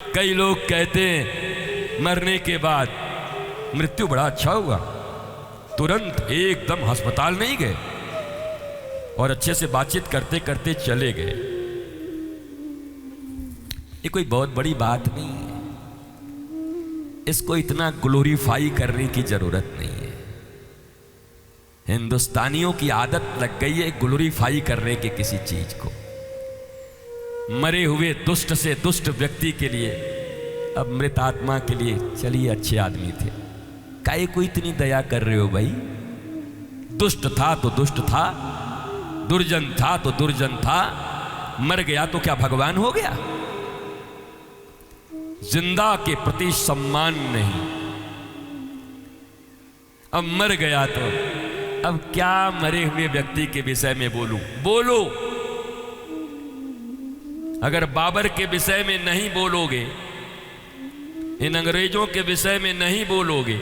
कई लोग कहते हैं मरने के बाद मृत्यु बड़ा अच्छा हुआ, तुरंत एकदम अस्पताल नहीं गए और अच्छे से बातचीत करते करते चले गए। ये कोई बहुत बड़ी बात नहीं है, इसको इतना ग्लोरीफाई करने की जरूरत नहीं है। हिंदुस्तानियों की आदत लग गई है ग्लोरीफाई करने के किसी चीज को। मरे हुए दुष्ट से दुष्ट व्यक्ति के लिए, अब मृत आत्मा के लिए चलिए अच्छे आदमी थे, काहे को इतनी दया कर रहे हो भाई? दुष्ट था तो दुष्ट था, दुर्जन था तो दुर्जन था, मर गया तो क्या भगवान हो गया? जिंदा के प्रति सम्मान नहीं, अब मर गया तो अब क्या मरे हुए व्यक्ति के विषय में बोलूं? बोलो, अगर बाबर के विषय में नहीं बोलोगे, इन अंग्रेजों के विषय में नहीं बोलोगे,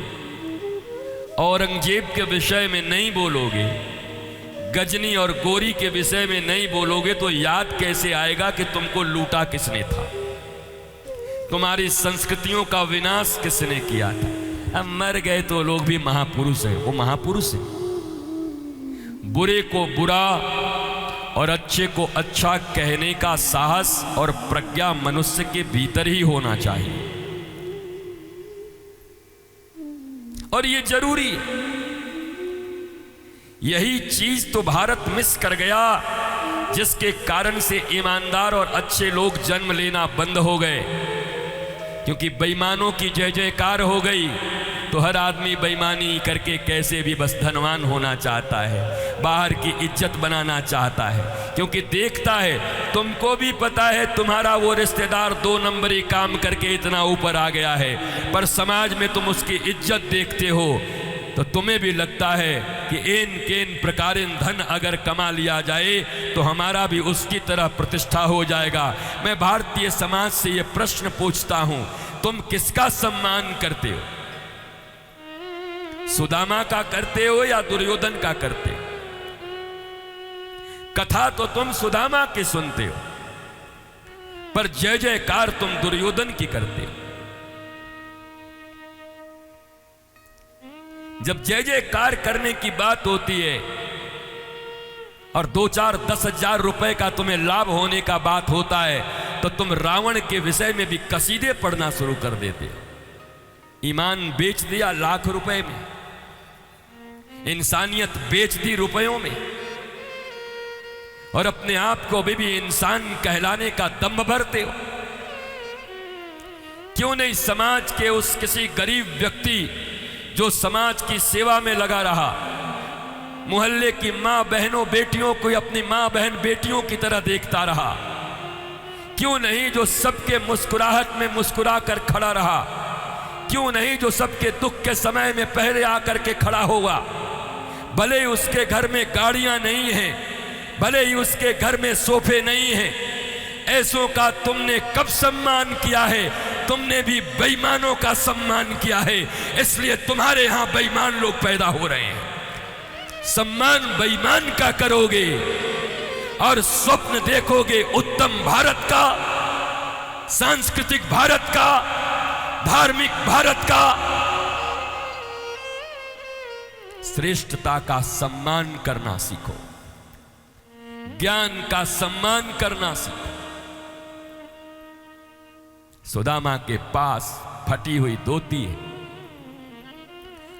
औरंगजेब के विषय में नहीं बोलोगे, गजनी और गोरी के विषय में नहीं बोलोगे, तो याद कैसे आएगा कि तुमको लूटा किसने था, तुम्हारी संस्कृतियों का विनाश किसने किया था? अब मर गए तो लोग भी महापुरुष है, वो महापुरुष है। बुरे को बुरा और अच्छे को अच्छा कहने का साहस और प्रज्ञा मनुष्य के भीतर ही होना चाहिए, और ये जरूरी है। यही चीज तो भारत मिस कर गया, जिसके कारण से ईमानदार और अच्छे लोग जन्म लेना बंद हो गए, क्योंकि बेईमानों की जय जयकार हो गई तो हर आदमी बेईमानी करके कैसे भी बस धनवान होना चाहता है, बाहर की इज्जत बनाना चाहता है, क्योंकि देखता है तुमको भी पता है तुम्हारा वो रिश्तेदार 2 नंबरी काम करके इतना ऊपर आ गया है, पर समाज में तुम उसकी इज्जत देखते हो तो तुम्हें भी लगता है कि इन केन प्रकार धन अगर कमा लिया जाए तो हमारा भी उसकी तरह प्रतिष्ठा हो जाएगा। मैं भारतीय समाज से ये प्रश्न पूछता हूं, तुम किसका सम्मान करते हो? सुदामा का करते हो या दुर्योधन का करते हो? कथा तो तुम सुदामा की सुनते हो, पर जय जयकार तुम दुर्योधन की करते हो। जब जय जयकार करने की बात होती है और 2-4-10 हजार रुपए का तुम्हें लाभ होने का बात होता है, तो तुम रावण के विषय में भी कसीदे पढ़ना शुरू कर देते हो। ईमान बेच दिया लाख रुपए में, इंसानियत बेच दी रुपयों में, और अपने आप को अभी भी इंसान कहलाने का दम भरते हो। क्यों नहीं समाज के उस किसी गरीब व्यक्ति जो समाज की सेवा में लगा रहा, मोहल्ले की मां बहनों बेटियों को अपनी मां बहन बेटियों की तरह देखता रहा, क्यों नहीं जो सबके मुस्कुराहट में मुस्कुरा कर खड़ा रहा, क्यों नहीं जो सबके दुख के समय में पहले आकर के खड़ा होगा? भले ही उसके घर में गाड़ियां नहीं हैं, भले ही उसके घर में सोफे नहीं हैं, ऐसों का तुमने कब सम्मान किया है? तुमने भी बेईमानों का सम्मान किया है, इसलिए तुम्हारे यहां बेईमान लोग पैदा हो रहे हैं। सम्मान बेईमान का करोगे और स्वप्न देखोगे उत्तम भारत का, सांस्कृतिक भारत का, धार्मिक भारत का, श्रेष्ठता का सम्मान करना सीखो, ज्ञान का सम्मान करना सीखो। सुदामा के पास फटी हुई धोती है,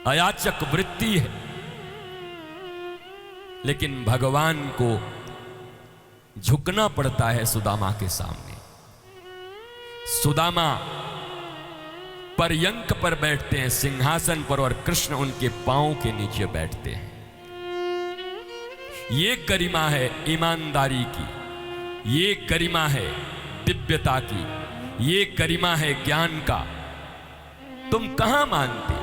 अयाचक वृत्ति है, लेकिन भगवान को झुकना पड़ता है सुदामा के सामने। सुदामा पर्यंक पर बैठते हैं, सिंहासन पर, और कृष्ण उनके पांव के नीचे बैठते हैं। ये गरिमा है ईमानदारी की, ये गरिमा है दिव्यता की, ये गरिमा है ज्ञान का। तुम कहां मानते?